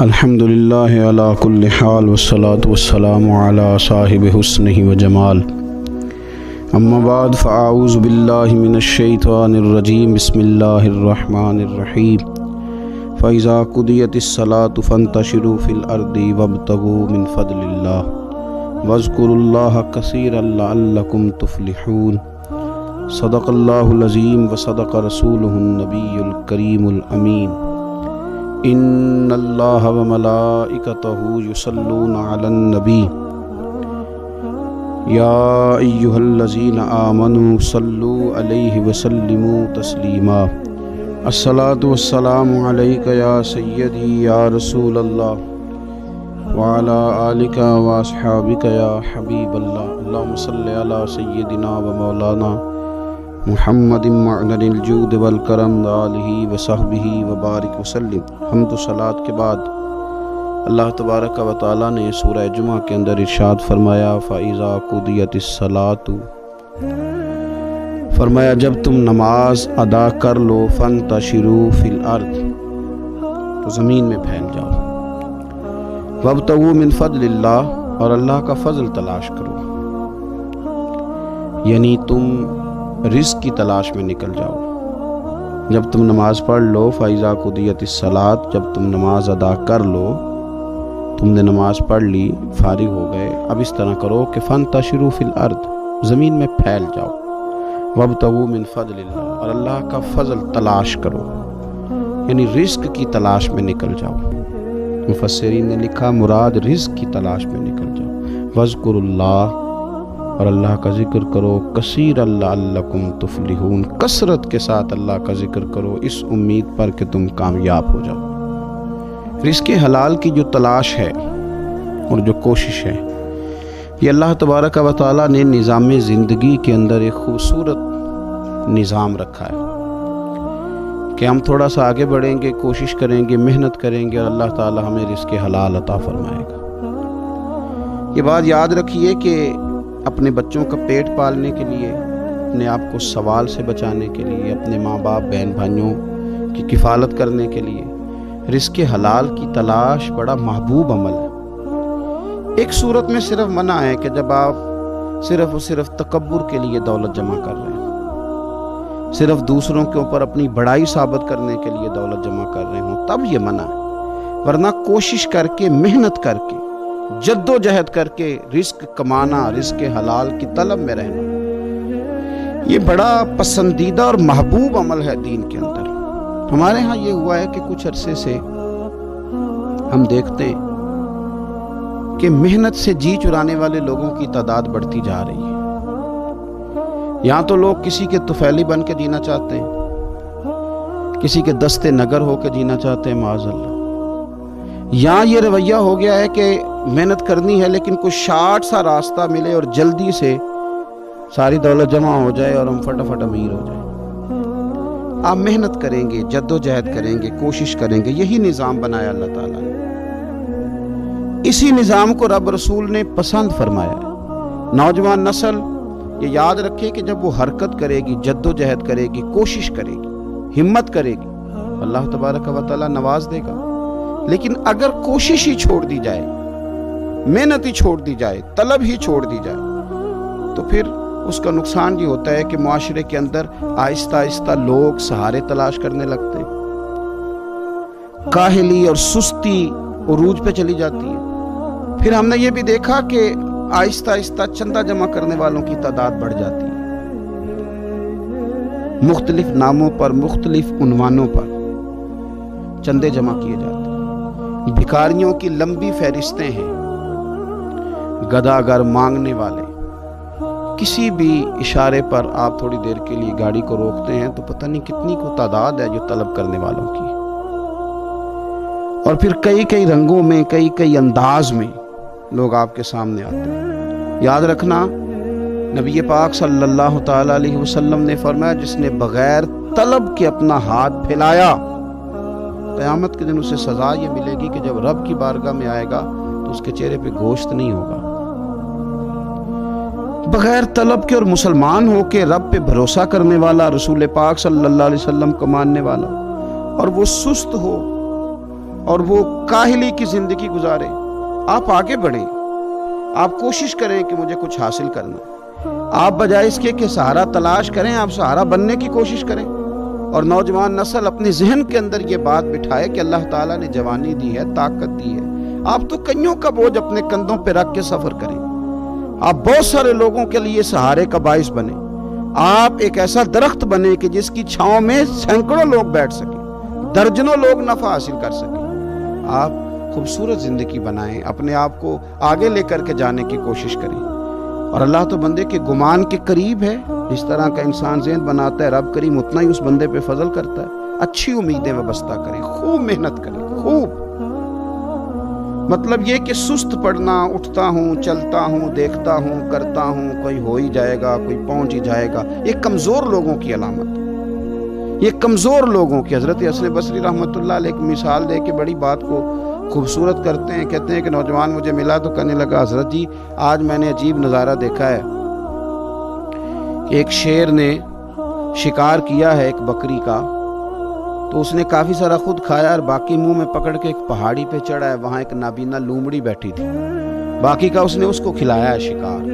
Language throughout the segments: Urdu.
الحمدللہ علی کل حال والصلاة والسلام علی صاحب حسنہ و جمال اما بعد فاعوذ باللہ من الشیطان الرجیم بسم اللہ الرحمن الرحیم فاذا قضیت الصلاة فانتشروا فی الارض وابتغوا من فضل اللہ واذکروا اللہ کثیرا لعلکم تفلحون صدق اللہ العظیم وصدق رسولہ النبی الکریم الامین ان اللہ وملائکتہ یصلون علی النبی یا ایہا الذین آمنوا صلوا علیہ وسلموا تسلیما الصلاۃ والسلام علیک یا سیدی یا رسول اللہ وعلی آلک واصحابک یا حبیب اللہ اللہم صلی علی سیدنا و مولانا محمد معدن الجود والکرم آلہ وصحبہ وبارک وسلم۔ حمد و صلاۃ کے بعد اللہ تبارک و تعالیٰ نے سورہ جمعہ کے اندر ارشاد فرمایا فَإِذَا قُضِيَتِ الصَّلَاةُ، فرمایا جب تم نماز ادا کر لو فَانْتَشِرُوا فِي الْأَرْضِ، تو زمین میں پھیل جاؤ، وَابْتَغُوا مِنْ فَضْلِ اللَّهِ، اور اللہ کا فضل تلاش کرو، یعنی تم رزق کی تلاش میں نکل جاؤ۔ جب تم نماز پڑھ لو فَإِذَا قُضِيَتِ الصَّلَاةُ، جب تم نماز ادا کر لو، تم نے نماز پڑھ لی، فارغ ہو گئے، اب اس طرح کرو کہ فَانْتَشِرُوا فِي الْأَرْضِ، زمین میں پھیل جاؤ، وَابْتَغُوا مِنْ فَضْلِ اللَّهِ، اور اللہ کا فضل تلاش کرو، یعنی رزق کی تلاش میں نکل جاؤ۔ مفسرین نے لکھا مراد رزق کی تلاش میں نکل جاؤ۔ وَاذْكُرُوا اللَّهَ، اور اللہ کا ذکر کرو، کثیر لعلکم تفلحون، کثرت کے ساتھ اللہ کا ذکر کرو، اس امید پر کہ تم کامیاب ہو جاؤ۔ رزق حلال کی جو تلاش ہے اور جو کوشش ہے، یہ اللہ تبارک و تعالیٰ نے نظام زندگی کے اندر ایک خوبصورت نظام رکھا ہے کہ ہم تھوڑا سا آگے بڑھیں گے، کوشش کریں گے، محنت کریں گے، اور اللہ تعالیٰ ہمیں رزق حلال عطا فرمائے گا۔ یہ بات یاد رکھیے کہ اپنے بچوں کا پیٹ پالنے کے لیے، اپنے آپ کو سوال سے بچانے کے لیے، اپنے ماں باپ بہن بھائیوں کی کفالت کرنے کے لیے رزق حلال کی تلاش بڑا محبوب عمل ہے۔ ایک صورت میں صرف منع ہے کہ جب آپ صرف اور صرف تکبر کے لیے دولت جمع کر رہے ہیں، صرف دوسروں کے اوپر اپنی بڑائی ثابت کرنے کے لیے دولت جمع کر رہے ہوں، تب یہ منع ہے، ورنہ کوشش کر کے، محنت کر کے، جد و جہد کر کے رزق کمانا، رزق حلال کی طلب میں رہنا، یہ بڑا پسندیدہ اور محبوب عمل ہے دین کے اندر۔ ہمارے ہاں یہ ہوا ہے کہ کچھ عرصے سے ہم دیکھتے ہیں کہ محنت سے جی چرانے والے لوگوں کی تعداد بڑھتی جا رہی ہے۔ یہاں تو لوگ کسی کے طفیلی بن کے جینا چاہتے ہیں، کسی کے دستے نگر ہو کے جینا چاہتے ہیں، معاذ اللہ۔ یہاں یہ رویہ ہو گیا ہے کہ محنت کرنی ہے لیکن کوئی شارٹ سا راستہ ملے اور جلدی سے ساری دولت جمع ہو جائے اور ہم فٹافٹ امیر ہو جائیں۔ آپ محنت کریں گے، جد و جہد کریں گے، کوشش کریں گے، یہی نظام بنایا اللہ تعالیٰ نے۔ اسی نظام کو رب رسول نے پسند فرمایا ہے۔ نوجوان نسل یہ یاد رکھے کہ جب وہ حرکت کرے گی، جد و جہد کرے گی، کوشش کرے گی، ہمت کرے گی، اللہ تبارک و تعالیٰ نواز دے گا۔ لیکن اگر کوشش ہی چھوڑ دی جائے، محنت ہی چھوڑ دی جائے، طلب ہی چھوڑ دی جائے، تو پھر اس کا نقصان یہ ہوتا ہے کہ معاشرے کے اندر آہستہ آہستہ لوگ سہارے تلاش کرنے لگتے ہیں، کاہلی اور سستی عروج پہ چلی جاتی ہے۔ پھر ہم نے یہ بھی دیکھا کہ آہستہ آہستہ چندہ جمع کرنے والوں کی تعداد بڑھ جاتی ہے، مختلف ناموں پر، مختلف عنوانوں پر چندے جمع کیے جاتے ہیں۔ بھکاریوں کی لمبی فہرستیں ہیں، گداگر مانگنے والے، کسی بھی اشارے پر آپ تھوڑی دیر کے لیے گاڑی کو روکتے ہیں تو پتہ نہیں کتنی کو تعداد ہے جو طلب کرنے والوں کی، اور پھر کئی کئی رنگوں میں، کئی کئی انداز میں لوگ آپ کے سامنے آتے ہیں۔ یاد رکھنا نبی پاک صلی اللہ تعالی علیہ وسلم نے فرمایا جس نے بغیر طلب کے اپنا ہاتھ پھیلایا، قیامت کے دن اسے سزا یہ ملے گی کہ جب رب کی بارگاہ میں آئے گا تو اس کے چہرے پہ گوشت نہیں ہوگا۔ بغیر طلب کے اور مسلمان ہو کے رب پہ بھروسہ کرنے والا، رسول پاک صلی اللہ علیہ وسلم کو ماننے والا، اور وہ سست ہو اور وہ کاہلی کی زندگی گزارے. آپ آگے بڑھیں, آپ کوشش کریں کہ مجھے کچھ حاصل کرنا. آپ بجائے اس کے کہ سہارا تلاش کریں, آپ سہارا بننے کی کوشش کریں. اور نوجوان نسل اپنے ذہن کے اندر یہ بات بٹھائے کہ اللہ تعالیٰ نے جوانی دی ہے, طاقت دی ہے. آپ تو کئیوں کا بوجھ اپنے کندھوں پہ رکھ کے سفر کریں. آپ بہت سارے لوگوں کے لیے سہارے کا باعث بنیں. آپ ایک ایسا درخت بنیں کہ جس کی چھاؤں میں سینکڑوں لوگ بیٹھ سکیں, درجنوں لوگ نفع حاصل کر سکیں. آپ خوبصورت زندگی بنائیں, اپنے آپ کو آگے لے کر کے جانے کی کوشش کریں. اور اللہ تو بندے کے گمان کے قریب ہے. جس طرح کا انسان ذہن بناتا ہے رب کریم اتنا ہی اس بندے پہ فضل کرتا ہے. اچھی امیدیں وابستہ کریں, خوب محنت کریں, خوب. مطلب یہ کہ سست پڑنا, اٹھتا ہوں, چلتا ہوں, دیکھتا ہوں, کرتا ہوں, کوئی ہو ہی جائے گا, کوئی پہنچ ہی جائے گا, یہ کمزور لوگوں کی علامت. یہ کمزور لوگوں کی. حضرت حسن بصری رحمۃ اللہ علیہ ایک مثال دے کے بڑی بات کو خوبصورت کرتے ہیں. کہتے ہیں کہ نوجوان مجھے ملا تو کہنے لگا, حضرت جی آج میں نے عجیب نظارہ دیکھا ہے کہ ایک شیر نے شکار کیا ہے ایک بکری کا, تو اس نے کافی سارا خود کھایا اور باقی منہ میں پکڑ کے ایک پہاڑی پہ چڑھا ہے. وہاں ایک نابینا لومڑی بیٹھی تھی, باقی کا اس نے اس کو کھلایا ہے شکار.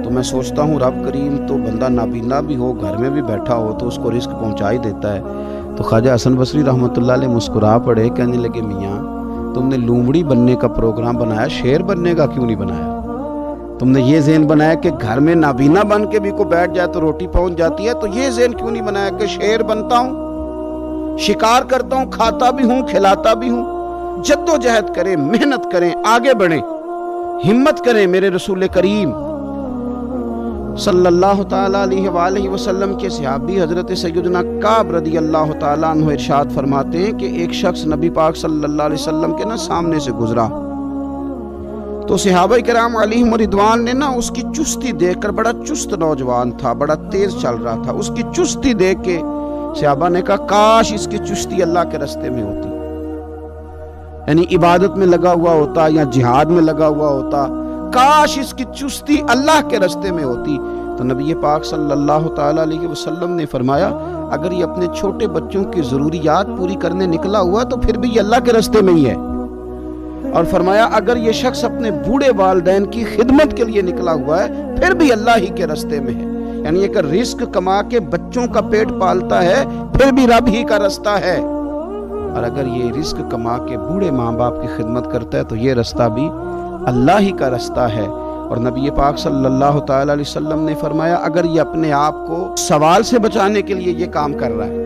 تو میں سوچتا ہوں رب کریم تو بندہ نابینا بھی ہو, گھر میں بھی بیٹھا ہو, تو اس کو رزق پہنچا ہی دیتا ہے. تو خواجہ حسن بصری رحمۃ اللہ علیہ مسکرا پڑے, کہنے لگے میاں تم نے لومڑی بننے کا پروگرام بنایا, شیر بننے کا کیوں نہیں بنایا؟ تم نے یہ ذہن بنایا کہ گھر میں نابینا بن کے بھی کو بیٹھ جائے تو روٹی پہنچ جاتی ہے, تو یہ ذہن کیوں نہیں بنایا کہ شیر بنتا ہوں, شکار کرتا ہوں, کھاتا بھی ہوں, کھلاتا بھی ہوں. جد و جہد کریں, محنت کریں, آگے بڑھیں, ہمت کریں. میرے رسول کریم صلی اللہ تعالیٰ علیہ وآلہ وسلم کے صحابی حضرت سیدنا کعب رضی اللہ تعالیٰ عنہ ارشاد فرماتے ہیں کہ ایک شخص نبی پاک صلی اللہ علیہ وسلم کے سامنے سے گزرا, تو صحابہ کرام علیہم رضوان نے اس کی چستی دیکھ کر, بڑا چست نوجوان تھا, بڑا تیز چل رہا تھا, اس کی چستی دیکھ کے صحابہ نے کہا کاش اس کی چستی اللہ کے راستے میں ہوتی, یعنی عبادت میں لگا ہوا ہوتا یا جہاد میں لگا ہوا ہوتا, کاش اس کی چستی اللہ کے راستے میں ہوتی. تو نبی پاک صلی اللہ تعالیٰ علیہ وسلم نے فرمایا اگر یہ اپنے چھوٹے بچوں کی ضروریات پوری کرنے نکلا ہوا تو پھر بھی یہ اللہ کے راستے میں ہی ہے. اور فرمایا اگر یہ شخص اپنے بوڑھے والدین کی خدمت کے لیے نکلا ہوا ہے پھر بھی اللہ ہی کے راستے میں ہے. یعنی ایک رزق کما کے بچوں کا پیٹ پالتا ہے پھر بھی رب ہی کا راستہ ہے, اور اگر یہ رزق کما کے بوڑھے ماں باپ کی خدمت کرتا ہے تو یہ راستہ بھی اللہ ہی کا راستہ ہے. اور نبی پاک صلی اللہ تعالیٰ علیہ وسلم نے فرمایا اگر یہ اپنے آپ کو سوال سے بچانے کے لیے یہ کام کر رہا ہے,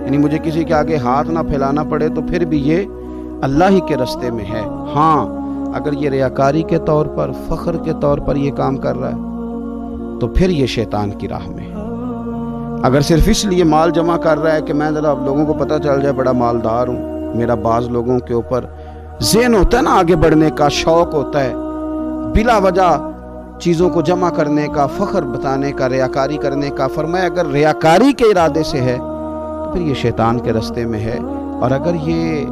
یعنی مجھے کسی کے آگے ہاتھ نہ پھیلانا پڑے, تو پھر بھی یہ اللہ ہی کے راستے میں ہے. ہاں اگر یہ ریاکاری کے طور پر, فخر کے طور پر یہ کام کر رہا ہے تو پھر یہ شیطان کی راہ میں ہے. اگر صرف اس لیے مال جمع کر رہا ہے کہ میں ذرا لوگوں کو پتہ چل جائے بڑا مالدار ہوں, میرا بعض لوگوں کے اوپر ذہن ہوتا ہے آگے بڑھنے کا, شوق ہوتا ہے بلا وجہ چیزوں کو جمع کرنے کا, فخر بتانے کا, ریاکاری کرنے کا. فرمایا اگر ریاکاری کے ارادے سے ہے تو پھر یہ شیطان کے راستے میں ہے. اور اگر یہ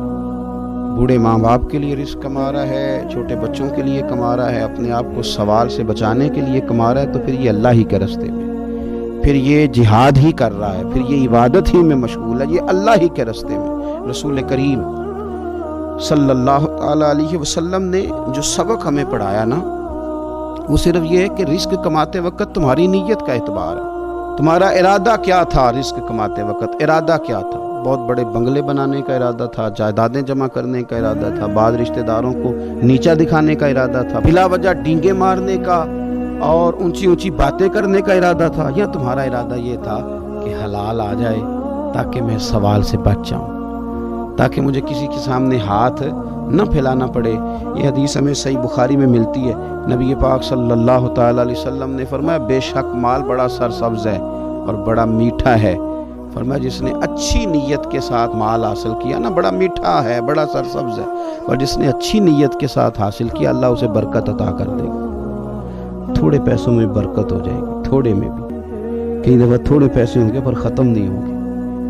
بوڑھے ماں باپ کے لیے رزق کما رہا ہے, چھوٹے بچوں کے لیے کما رہا ہے, اپنے آپ کو سوال سے بچانے کے لیے کما رہا ہے, تو پھر یہ اللہ ہی کے راستے میں, پھر یہ جہاد ہی کر رہا ہے, پھر یہ عبادت ہی میں مشغول ہے, یہ اللہ ہی کے راستے میں. رسول کریم صلی اللہ تعالیٰ علیہ وسلم نے جو سبق ہمیں پڑھایا وہ صرف یہ ہے کہ رزق کماتے وقت تمہاری نیت کا اعتبار ہے. تمہارا ارادہ کیا تھا رزق کماتے وقت, ارادہ کیا تھا؟ بہت بڑے بنگلے بنانے کا ارادہ تھا, جائیدادیں جمع کرنے کا ارادہ تھا, بعض رشتہ داروں کو نیچا دکھانے کا ارادہ تھا, بلا وجہ ڈینگے مارنے کا اور اونچی اونچی باتیں کرنے کا ارادہ تھا, یا تمہارا ارادہ یہ تھا کہ حلال آ جائے تاکہ میں سوال سے بچ جاؤں, تاکہ مجھے کسی کے سامنے ہاتھ نہ پھیلانا پڑے. یہ حدیث ہمیں صحیح بخاری میں ملتی ہے. نبی پاک صلی اللہ تعالیٰ علیہ وسلم نے فرمایا بے شک مال بڑا سرسبز ہے اور بڑا میٹھا ہے. فرمایا جس نے اچھی نیت کے ساتھ مال حاصل کیا بڑا میٹھا ہے, بڑا سرسبز ہے, اور جس نے اچھی نیت کے ساتھ حاصل کیا اللہ اسے برکت عطا کر دے گا. تھوڑے پیسوں میں برکت ہو جائے گی, تھوڑے میں بھی. کئی دفعہ تھوڑے پیسے ہوں گے پر ختم نہیں ہوں گے,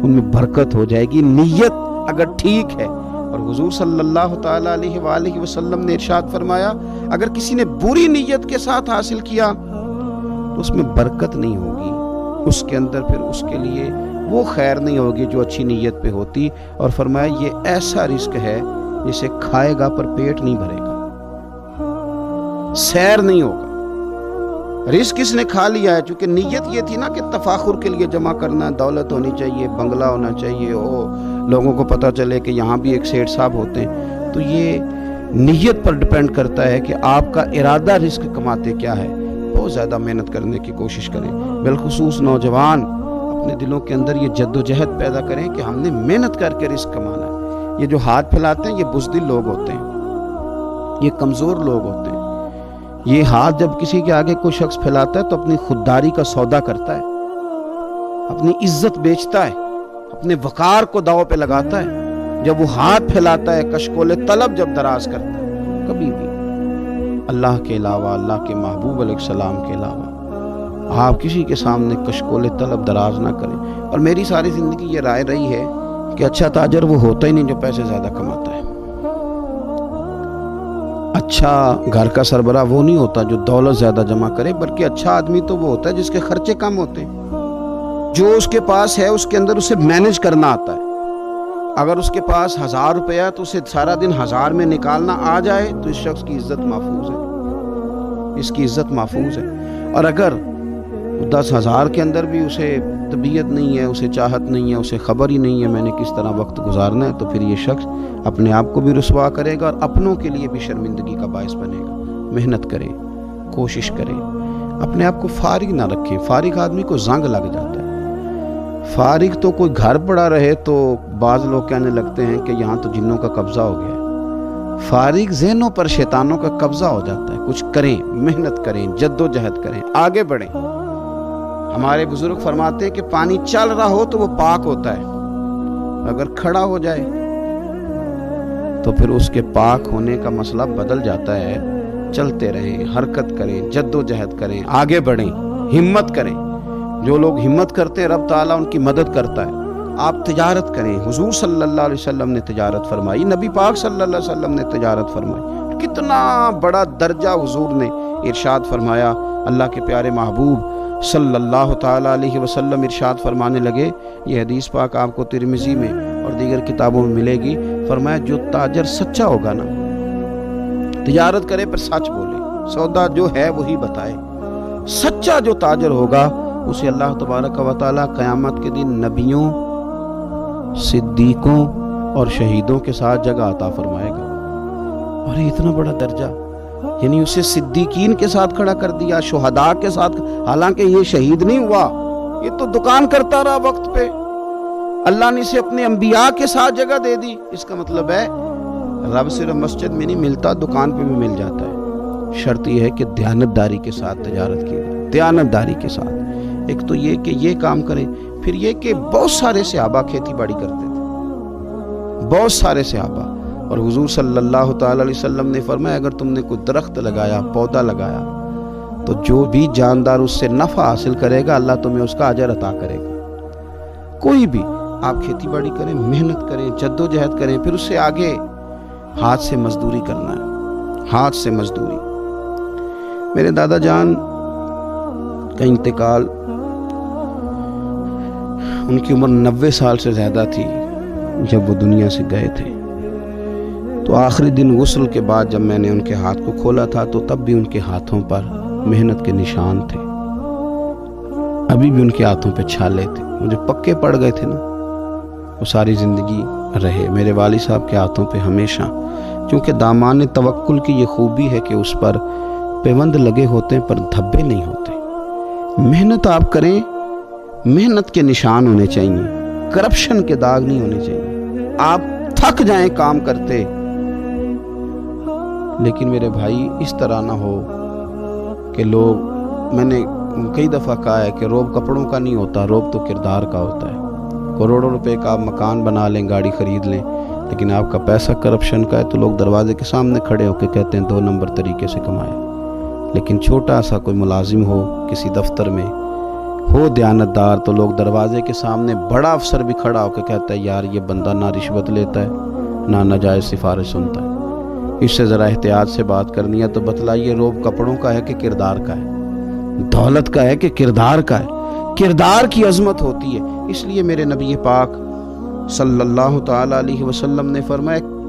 ان میں برکت ہو جائے گی نیت اگر ٹھیک ہے. اور حضور صلی اللہ تعالیٰ علیہ وآلہ وسلم نے ارشاد فرمایا اگر کسی نے بری نیت کے ساتھ حاصل کیا تو اس میں برکت نہیں ہوگی, اس کے اندر پھر اس کے لیے وہ خیر نہیں ہوگی جو اچھی نیت پہ ہوتی. اور فرمایا یہ ایسا رزق ہے جسے کھائے گا پر پیٹ نہیں بھرے گا، سیر نہیں ہوگا۔ رزق اس نے کھا لیا ہے، چونکہ نیت یہ تھی نا کہ تفاخر کے لیے جمع کرنا، دولت ہونی چاہیے، بنگلہ ہونا چاہیے، لوگوں کو پتہ چلے کہ یہاں بھی ایک سیٹھ صاحب ہوتے ہیں۔ تو یہ نیت پر ڈیپینڈ کرتا ہے کہ آپ کا ارادہ رزق کماتے کیا ہے۔ بہت زیادہ محنت کرنے کی کوشش کریں، بالخصوص نوجوان اپنے دلوں کے اندر یہ جد و جہد پیدا کریں کہ ہم نے محنت کر کے رزق کمانا ہے۔ یہ جو ہاتھ پھیلاتے ہیں یہ بزدل لوگ ہوتے ہیں، یہ کمزور لوگ ہوتے ہیں۔ یہ ہاتھ جب کسی کے آگے کوئی شخص پھیلاتا ہے تو اپنی خودداری کا سودا کرتا ہے، اپنی عزت بیچتا ہے، اپنے وقار کو داؤ پہ لگاتا ہے۔ جب وہ ہاتھ پھیلاتا ہے، کشکول طلب جب دراز کرتا ہے، کبھی بھی اللہ کے علاوہ، اللہ کے محبوب علیہ السلام کے علاوہ آپ کسی کے سامنے کشکول طلب دراز نہ کریں۔ اور میری ساری زندگی یہ رائے رہی ہے کہ اچھا تاجر وہ ہوتا ہی نہیں جو پیسے زیادہ کماتا ہے، اچھا گھر کا سربراہ وہ نہیں ہوتا جو دولت زیادہ جمع کرے، بلکہ اچھا آدمی تو وہ ہوتا ہے جس کے خرچے کم ہوتے ہیں، جو اس کے پاس ہے اس کے اندر اسے مینج کرنا آتا ہے۔ اگر اس کے پاس 1000 روپیہ تو اسے سارا دن 1000 میں نکالنا آ جائے تو اس شخص کی عزت محفوظ ہے، اس کی عزت محفوظ ہے۔ اور اگر 10,000 کے اندر بھی اسے طبیعت نہیں ہے، اسے چاہت نہیں ہے، اسے خبر ہی نہیں ہے میں نے کس طرح وقت گزارنا ہے، تو پھر یہ شخص اپنے آپ کو بھی رسوا کرے گا اور اپنوں کے لیے بھی شرمندگی کا باعث بنے گا۔ محنت کریں، کوشش کریں، اپنے آپ کو فارغ نہ رکھیں۔ فارغ آدمی کو زنگ لگ جاتا ہے۔ فارغ تو کوئی گھر پڑا رہے تو بعض لوگ کہنے لگتے ہیں کہ یہاں تو جنوں کا قبضہ ہو گیا ہے۔ فارغ ذہنوں پر شیطانوں کا قبضہ ہو جاتا ہے۔ کچھ کریں، محنت کریں، جد و جہد کریں، آگے بڑھیں۔ ہمارے بزرگ فرماتے ہیں کہ پانی چل رہا ہو تو وہ پاک ہوتا ہے، اگر کھڑا ہو جائے تو پھر اس کے پاک ہونے کا مسئلہ بدل جاتا ہے۔ چلتے رہیں، حرکت کریں، جد و جہد کریں، آگے بڑھیں، ہمت کریں۔ جو لوگ ہمت کرتے ہیں رب تعالیٰ ان کی مدد کرتا ہے۔ آپ تجارت کریں، حضور صلی اللہ علیہ وسلم نے تجارت فرمائی، نبی پاک صلی اللہ علیہ وسلم نے تجارت فرمائی۔ کتنا بڑا درجہ حضور نے ارشاد فرمایا۔ اللہ کے پیارے محبوب صلی اللہ تعالیٰ علیہ وسلم ارشاد فرمانے لگے، یہ حدیث پاک آپ کو ترمذی میں اور دیگر کتابوں میں ملے گی۔ فرمایا جو تاجر سچا ہوگا نا، تجارت کرے پر سچ بولے، سودا جو ہے وہی بتائے، سچا جو تاجر ہوگا اسے اللہ تبارک و تعالیٰ قیامت کے دن نبیوں، صدیقوں اور شہیدوں کے ساتھ جگہ عطا فرمائے گا۔ اور یہ اتنا بڑا درجہ، یعنی اسے صدیقین کے ساتھ کھڑا کر دیا، شہداء کے ساتھ، حالانکہ یہ شہید نہیں ہوا، یہ تو دکان کرتا رہا وقت پہ، اللہ نے اسے اپنے انبیاء کے ساتھ جگہ دے دی۔ اس کا مطلب ہے رب صرف مسجد میں نہیں ملتا، دکان پہ بھی مل جاتا ہے۔ شرط یہ ہے کہ دیانتداری کے ساتھ تجارت کی جائے، دیانتداری کے ساتھ۔ ایک تو یہ کہ یہ کام کریں، پھر یہ کہ بہت سارے صحابہ کھیتی باڑی کرتے تھے، بہت سارے صحابہ۔ اور حضور صلی اللہ تعالی علیہ وسلم نے فرمایا اگر تم نے کوئی درخت لگایا، پودا لگایا، تو جو بھی جاندار اس سے نفع حاصل کرے گا اللہ تمہیں اس کا اجر عطا کرے گا۔ کوئی بھی آپ کھیتی باڑی کریں، محنت کریں، جد و جہد کریں، پھر اس سے آگے ہاتھ سے مزدوری کرنا ہے، ہاتھ سے مزدوری۔ میرے دادا جان کا انتقال، ان کی عمر 90 سال سے زیادہ تھی جب وہ دنیا سے گئے تھے۔ تو آخری دن غسل کے بعد جب میں نے ان کے ہاتھ کو کھولا تھا تو تب بھی ان کے ہاتھوں پر محنت کے نشان تھے، ابھی بھی ان کے ہاتھوں پہ چھالے تھے، مجھے پکے پڑ گئے تھے نا، وہ ساری زندگی رہے میرے والد صاحب کے ہاتھوں پہ ہمیشہ۔ چونکہ دامان توکل کی یہ خوبی ہے کہ اس پر پیوند لگے ہوتے ہیں پر دھبے نہیں ہوتے۔ محنت آپ کریں، محنت کے نشان ہونے چاہیے، کرپشن کے داغ نہیں ہونے چاہیے۔ آپ تھک جائیں کام کرتے، لیکن میرے بھائی اس طرح نہ ہو کہ لوگ، میں نے کئی دفعہ کہا ہے کہ روب کپڑوں کا نہیں ہوتا، روب تو کردار کا ہوتا ہے۔ کروڑوں روپے کا آپ مکان بنا لیں، گاڑی خرید لیں، لیکن آپ کا پیسہ کرپشن کا ہے تو لوگ دروازے کے سامنے کھڑے ہو کے کہتے ہیں 2 نمبر طریقے سے کمائے۔ لیکن چھوٹا سا کوئی ملازم ہو کسی دفتر میں، ہو دیانتدار، تو لوگ دروازے کے سامنے بڑا افسر بھی کھڑا ہو کے کہتا ہے یار یہ بندہ نہ رشوت لیتا ہے نہ ناجائز سفارش سنتا ہے، اس سے ذرا احتیاط سے بات کرنی ہے۔ تو بتلائیے روب کپڑوں کا ہے کہ کردار کا ہے، دولت کا ہے کہ کردار کا ہے؟ کردار کی عظمت ہوتی ہے۔ اس لیے میرے نبی پاک صلی اللہ تعالی علیہ وسلم نے فرمایا